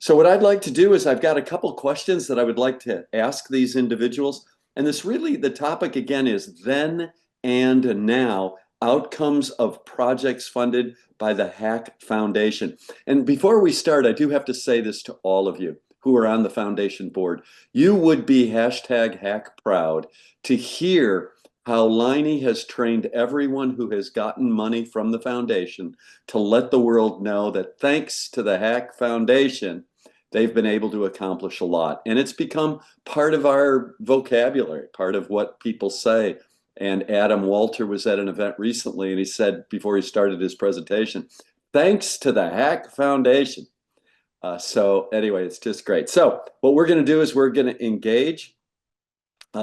So what I'd like to do is I've got a couple questions that I would like to ask these individuals. And the topic again is then and now, outcomes of projects funded by the Hack Foundation. And before we start, I do have to say this to all of you who are on the foundation board. You would be hashtag hack proud to hear how Liney has trained everyone who has gotten money from the foundation to let the world know that thanks to the Hack Foundation, they've been able to accomplish a lot. And it's become part of our vocabulary, part of what people say. And Adam Walter was at an event recently, and he said before he started his presentation, thanks to the Hack Foundation. So anyway, it's just great. So what we're going to do is we're going to engage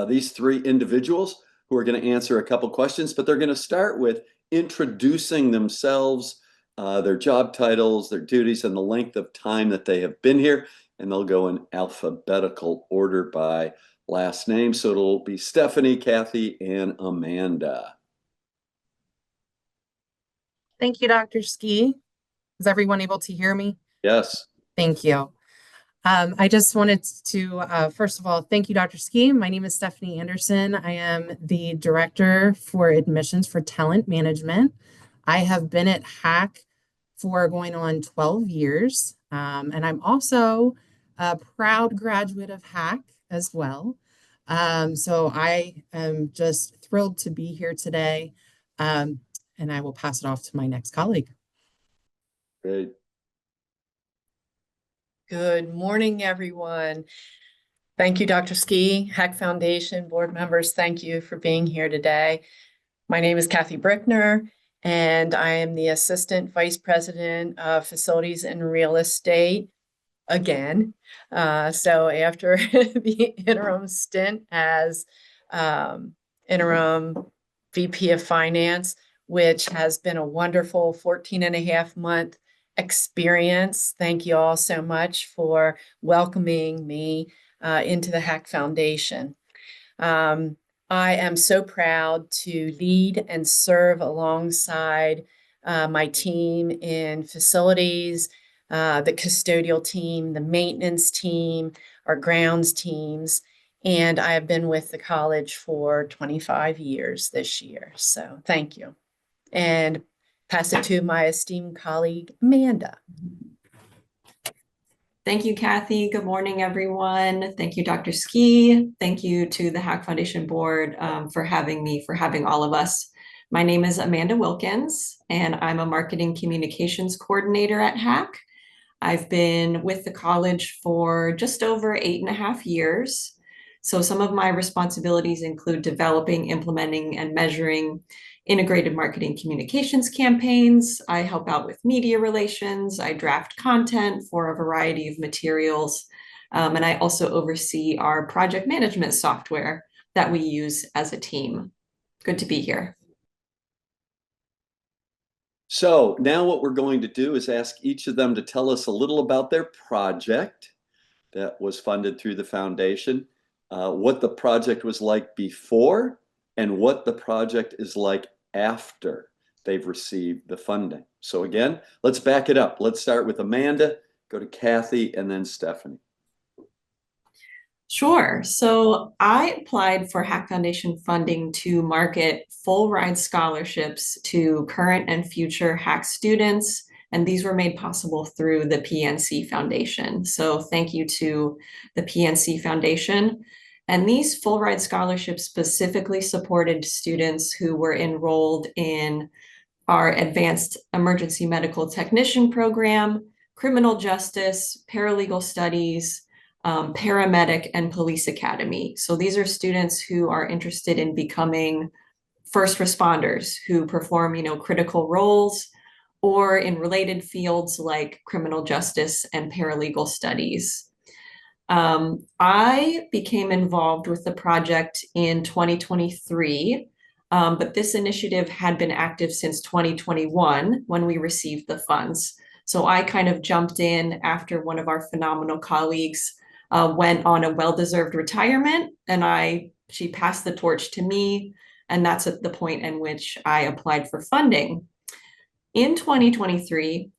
these three individuals who are going to answer a couple questions, but they're going to start with introducing themselves, their job titles, their duties, and the length of time that they have been here. And they'll go in alphabetical order by last name. So it'll be Stephanie, Kathy, and Amanda. Thank you, Dr. Ski. Is everyone able to hear me? Yes. Thank you. I just wanted to, first of all, thank you, Dr. Ski. My name is Stephanie Anderson. I am the Director for Admissions for Talent Management. I have been at HACC for going on 12 years, and I'm also a proud graduate of HACC as well. So I am just thrilled to be here today, and I will pass it off to my next colleague. Great. Good morning, everyone. Thank you, Dr. Ski, Hack Foundation board members. Thank you for being here today. My name is Kathy Brickner, and I am the Assistant Vice President of Facilities and Real Estate again. So after the interim stint as interim VP of Finance, which has been a wonderful 14 and a half month experience. Thank you all so much for welcoming me into the Hack Foundation. I am so proud to lead and serve alongside my team in facilities, the custodial team, the maintenance team, our grounds teams, and I have been with the college for 25 years this year. So thank you. And pass it to my esteemed colleague, Amanda. Thank you, Kathy. Good morning, everyone. Thank you, Dr. Ski. Thank you to the Hack Foundation Board for having me, for having all of us. My name is Amanda Wilkins, and I'm a Marketing Communications Coordinator at Hack. I've been with the college for just over 8.5 years. So some of my responsibilities include developing, implementing, and measuring integrated marketing communications campaigns. I help out with media relations. I draft content for a variety of materials. And I also oversee our project management software that we use as a team. Good to be here. So now what we're going to do is ask each of them to tell us a little about their project that was funded through the foundation, what the project was like before, and what the project is like after they've received the funding. So again, let's back it up. Let's start with Amanda, go to Kathy, and then Stephanie. Sure. So I applied for Hack Foundation funding to market full ride scholarships to current and future Hack students. And these were made possible through the PNC Foundation. So thank you to the PNC Foundation. And these full ride scholarships specifically supported students who were enrolled in our Advanced Emergency Medical Technician program, Criminal Justice, Paralegal Studies, Paramedic, and Police Academy. So these are students who are interested in becoming first responders who perform, critical roles, or in related fields like criminal justice and paralegal studies. I became involved with the project in 2023, but this initiative had been active since 2021 when we received the funds. So I kind of jumped in after one of our phenomenal colleagues went on a well-deserved retirement, and she passed the torch to me, and that's at the point in which I applied for funding. In 2023,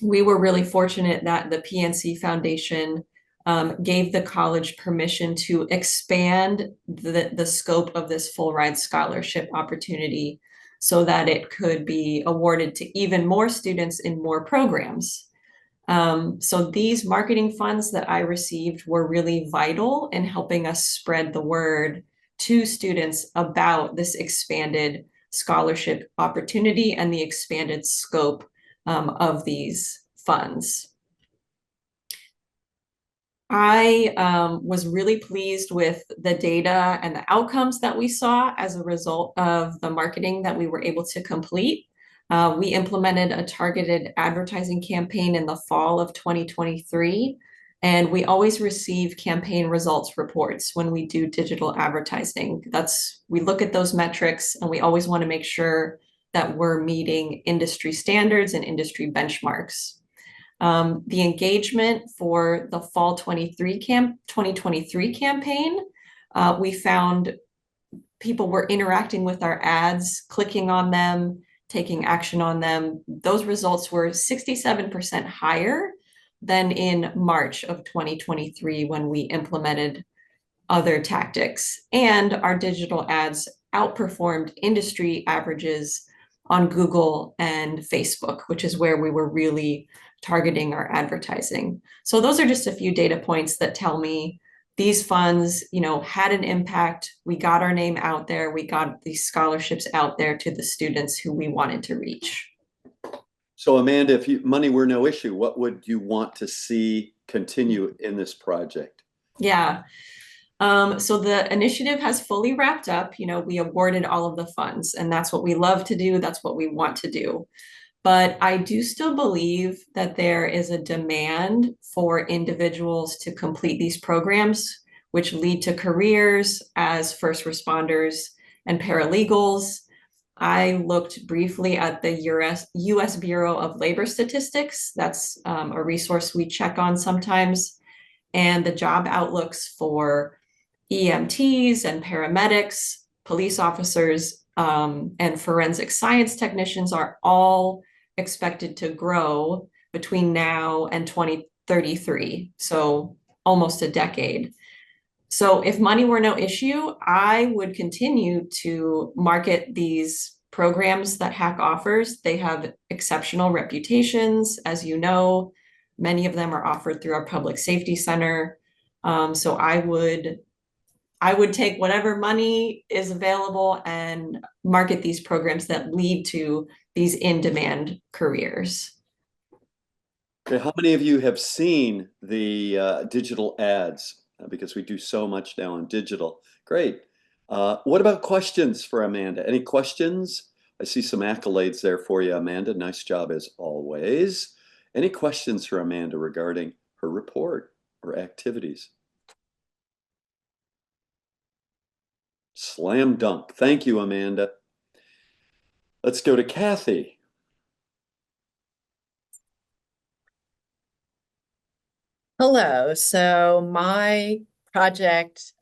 we were really fortunate that the PNC Foundation gave the college permission to expand the scope of this full ride scholarship opportunity so that it could be awarded to even more students in more programs. So these marketing funds that I received were really vital in helping us spread the word to students about this expanded scholarship opportunity and the expanded scope of these funds. I was really pleased with the data and the outcomes that we saw as a result of the marketing that we were able to complete. We implemented a targeted advertising campaign in the fall of 2023, and we always receive campaign results reports when we do digital advertising. We look at those metrics, and we always want to make sure that we're meeting industry standards and industry benchmarks. The engagement for the fall 2023 campaign, we found people were interacting with our ads, clicking on them, taking action on them. Those results were 67% higher than in March of 2023 when we implemented other tactics. And our digital ads outperformed industry averages on Google and Facebook, which is where we were really targeting our advertising. So those are just a few data points that tell me these funds, had an impact. We got our name out there. We got these scholarships out there to the students who we wanted to reach. So Amanda, if money were no issue, what would you want to see continue in this project? Yeah. So the initiative has fully wrapped up. We awarded all of the funds, and that's what we love to do. That's what we want to do. But I do still believe that there is a demand for individuals to complete these programs, which lead to careers as first responders and paralegals. I looked briefly at the US Bureau of Labor Statistics. That's a resource we check on sometimes. And the job outlooks for EMTs and paramedics, police officers, and forensic science technicians are all expected to grow between now and 2033, so almost a decade. So if money were no issue, I would continue to market these programs that HACC offers. They have exceptional reputations, as you know. Many of them are offered through our Public Safety Center. So I would take whatever money is available and market these programs that lead to these in-demand careers. Okay, how many of you have seen the digital ads? Because we do so much now on digital. Great. What about questions for Amanda? Any questions? I see some accolades there for you, Amanda. Nice job as always. Any questions for Amanda regarding her report or activities? Slam dunk. Thank you, Amanda. Let's go to Kathy. Hello. So my project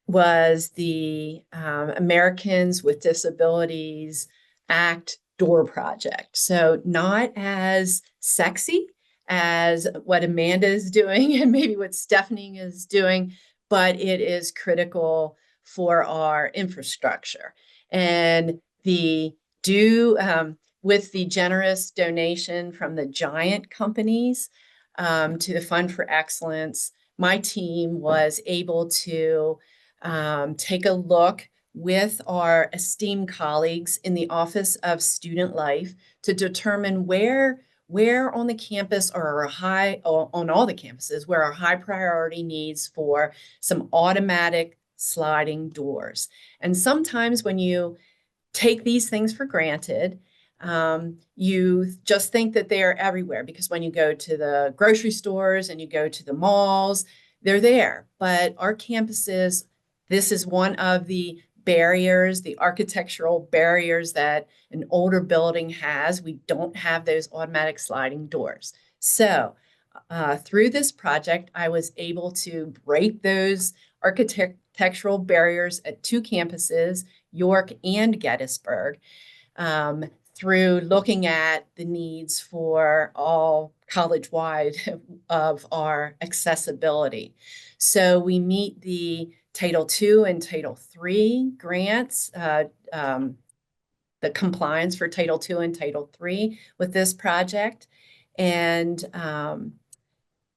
was the Americans with Disabilities Act Door Project. So not as sexy as what Amanda is doing and maybe what Stephanie is doing, but it is critical for our infrastructure. And with the generous donation from the giant companies, to the Fund for Excellence, my team was able to take a look with our esteemed colleagues in the Office of Student Life to determine where on the campus or on all the campuses where our high priority needs for some automatic sliding doors. And sometimes when you take these things for granted, you just think that they are everywhere because when you go to the grocery stores and you go to the malls, they're there. But our campuses, this is one of the barriers, the architectural barriers that an older building has. We don't have those automatic sliding doors. So through this project, I was able to break those architectural barriers at two campuses, York and Gettysburg. through looking at the needs for all college-wide of our accessibility. So we meet the Title II and Title III grants, the compliance for Title II and Title III with this project. And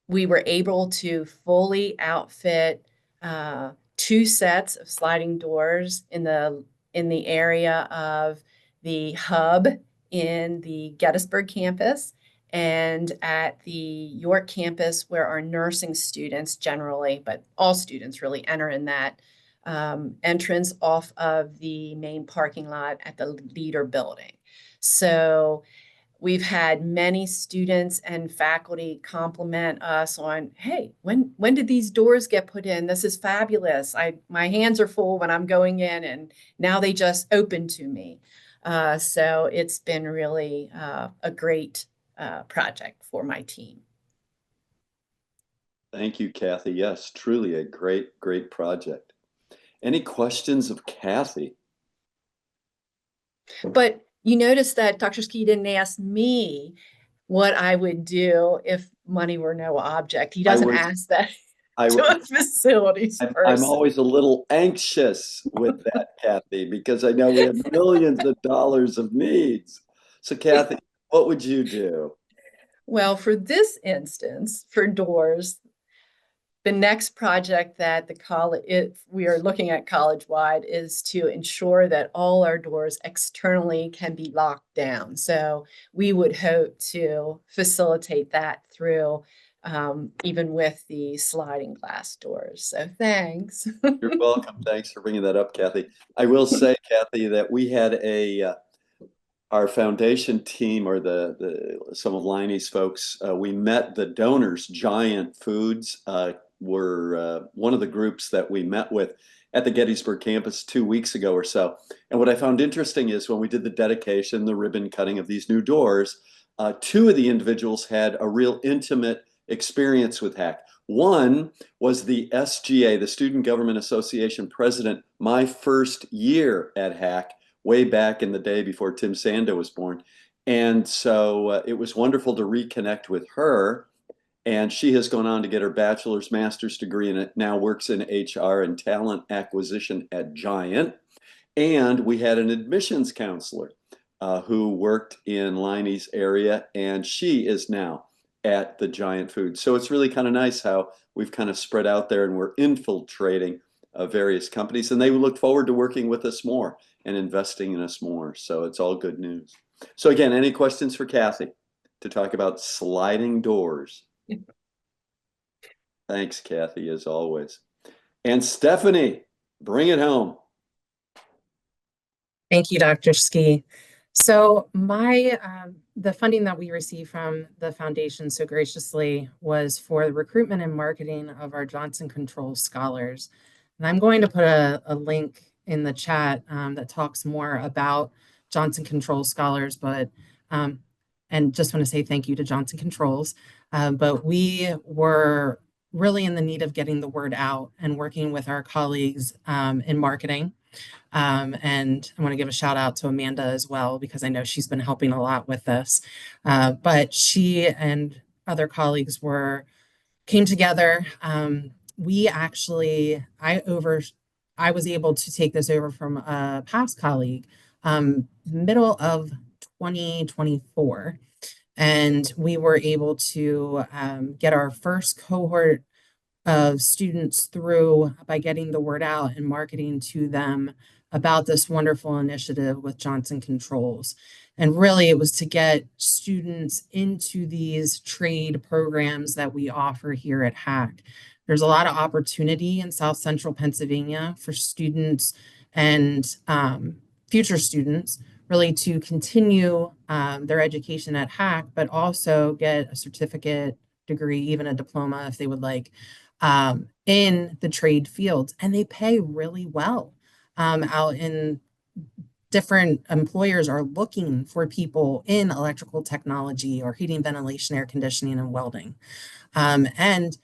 we were able to fully outfit 2 sets of sliding doors in the area of the hub in the Gettysburg campus and at the York campus, where our nursing students generally, but all students really enter in that entrance off of the main parking lot at the Leader building. So we've had many students and faculty compliment us on, hey, when did these doors get put in? This is fabulous. My hands are full when I'm going in, and now they just open to me. So it's been really a great project for my team. Thank you, Kathy. Yes, truly a great, great project. Any questions of Kathy? But you notice that Dr. Ski didn't ask me what I would do if money were no object. He doesn't ask that to a facilities I'm person. always a little anxious with that, Kathy, because I know we have millions of dollars of needs. So, Kathy, what would you do? Well, for this instance, for doors, the next project that the college, if we are looking at college-wide, is to ensure that all our doors externally can be locked down. So we would hope to facilitate that through even with the sliding glass doors. So thanks. You're welcome. Thanks for bringing that up, Kathy. I will say, Kathy, that we had our foundation team, or some of Liney's folks, we met the donors. Giant Foods were one of the groups that we met with at the Gettysburg campus 2 weeks ago or so. And what I found interesting is when we did the dedication, the ribbon cutting of these new doors, 2 of the individuals had a real intimate experience with HACC. One was the SGA, the Student Government Association president, my first year at HACC, way back in the day before Tim Sando was born. And so it was wonderful to reconnect with her. And she has gone on to get her bachelor's, master's degree, and now works in HR and talent acquisition at Giant. And we had an admissions counselor who worked in Liney's area, and she is now at the Giant Food. So it's really kind of nice how we've kind of spread out there and we're infiltrating various companies, and they look forward to working with us more and investing in us more. So it's all good news. So again, any questions for Kathy to talk about sliding doors? Thanks, Kathy, as always. And Stephanie, bring it home. Thank you, Dr. Ski. So the funding that we received from the foundation so graciously was for the recruitment and marketing of our Johnson Controls Scholars. And I'm going to put a link in the chat that talks more about Johnson Controls Scholars, but and just want to say thank you to Johnson Controls. But we were really in the need of getting the word out and working with our colleagues in marketing. And I want to give a shout out to Amanda as well, because I know she's been helping a lot with this. But she and other colleagues came together. I was able to take this over from a past colleague, middle of 2024. And we were able to get our first cohort of students through by getting the word out and marketing to them about this wonderful initiative with Johnson Controls. And really it was to get students into these trade programs that we offer here at HACC. There's a lot of opportunity in South Central Pennsylvania for students and future students really to continue their education at HACC, but also get a certificate, degree, even a diploma if they would like, in the trade fields. And they pay really well. Out in different employers are looking for people in electrical technology or heating, ventilation, air conditioning, and welding. And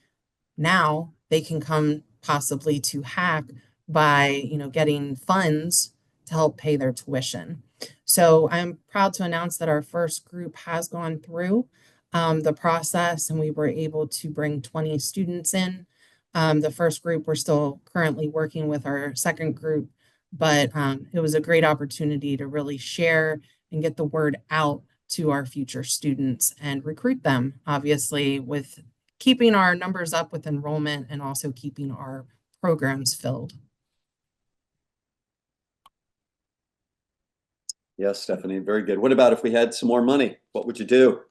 now they can come possibly to HACC by getting funds to help pay their tuition. So I'm proud to announce that our first group has gone through the process, and we were able to bring 20 students in. The first group, we're still currently working with our second group, but it was a great opportunity to really share and get the word out to our future students and recruit them, obviously, with keeping our numbers up with enrollment and also keeping our programs filled. Yes, Stephanie, very good. What about if we had some more money? What would you do?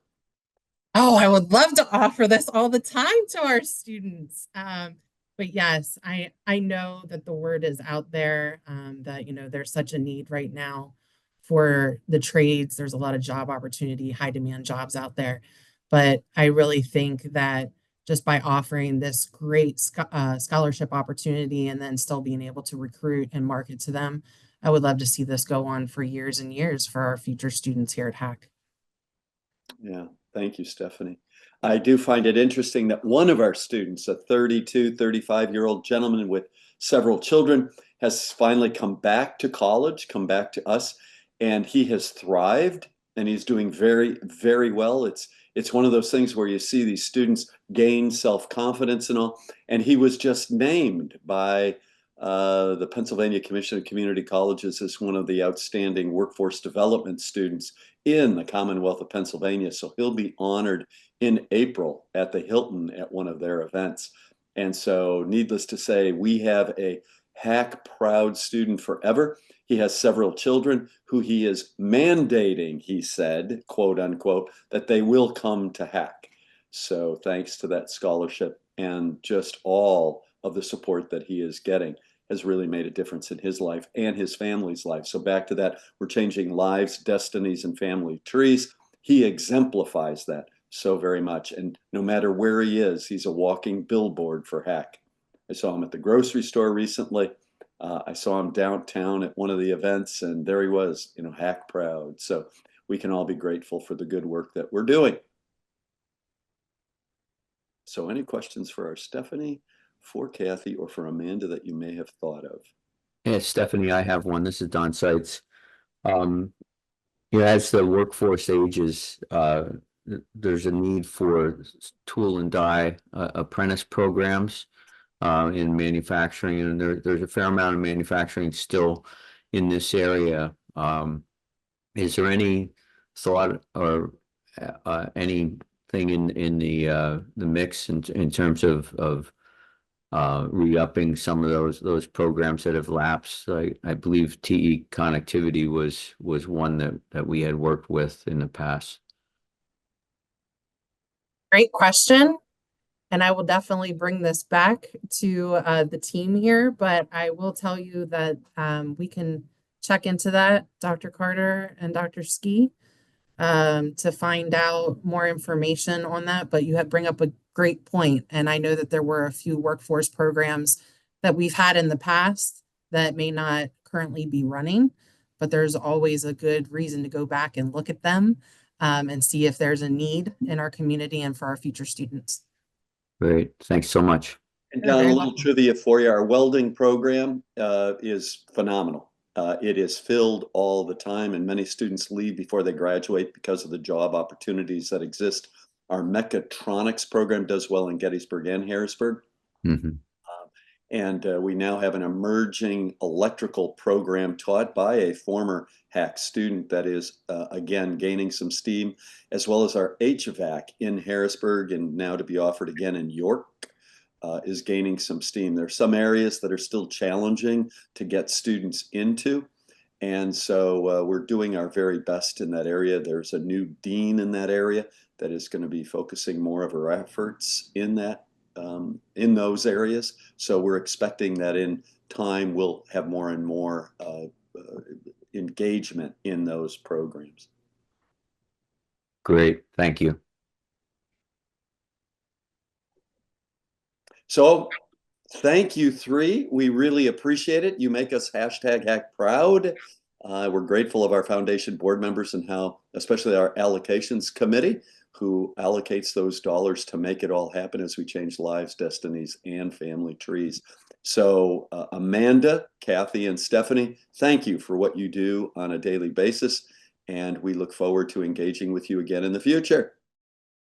Oh, I would love to offer this all the time to our students. But yes, I know that the word is out there, that there's such a need right now for the trades. There's a lot of job opportunity, high demand jobs out there. But I really think that just by offering this great scholarship opportunity and then still being able to recruit and market to them, I would love to see this go on for years and years for our future students here at HAC. Yeah, thank you, Stephanie. I do find it interesting that one of our students, a 32, 35-year-old gentleman with several children, has finally come back to college, come back to us, and he has thrived and he's doing very, very well. It's one of those things where you see these students gain self-confidence and all, and he was just named by the Pennsylvania Commission of Community Colleges as one of the outstanding workforce development students in the Commonwealth of Pennsylvania. So he'll be honored in April at the Hilton at one of their events. And so, needless to say, we have a HAC proud student forever. He has several children who he is mandating, he said, quote unquote, that they will come to HAC. So thanks to that scholarship and just all of the support that he is getting has really made a difference in his life and his family's life. So back to that, we're changing lives, destinies, and family trees. He exemplifies that so very much. And no matter where he is, he's a walking billboard for HAC. I saw him at the grocery store recently. I saw him downtown at one of the events, and there he was, HAC proud. So we can all be grateful for the good work that we're doing. So any questions for our Stephanie, for Kathy, or for Amanda that you may have thought of? Yeah, Stephanie, I have one. This is Don Seitz. As the workforce ages, there's a need for tool and die apprentice programs in manufacturing, and there's a fair amount of manufacturing still in this area. Is there any thought or anything in the mix in terms of re-upping some of those programs that have lapsed? I believe TE Connectivity was one that we had worked with in the past. Great question. And I will definitely bring this back to the team here, but I will tell you that we can check into that, Dr. Carter and Dr. Ski, to find out more information on that. But you have bring up a great point, and I know that there were a few workforce programs that we've had in the past that may not currently be running, but there's always a good reason to go back and look at them and see if there's a need in our community and for our future students. Great, thanks so much. And Don, a little trivia for you. Our welding program is phenomenal. It is filled all the time, and many students leave before they graduate because of the job opportunities that exist. Our mechatronics program does well in Gettysburg and Harrisburg. Mm-hmm. And we now have an emerging electrical program taught by a former HAC student that is, again, gaining some steam, as well as our HVAC in Harrisburg, and now to be offered again in York, is gaining some steam. There are some areas that are still challenging to get students into. And so we're doing our very best in that area. There's a new dean in that area that is going to be focusing more of her efforts in that in those areas. So we're expecting that in time we'll have more and more engagement in those programs. Great, thank you. So thank you three. We really appreciate it. You make us #HAC proud. We're grateful of our foundation board members and how, especially our allocations committee, who allocates those dollars to make it all happen as we change lives, destinies, and family trees. So Amanda, Kathy, and Stephanie, thank you for what you do on a daily basis. And we look forward to engaging with you again in the future.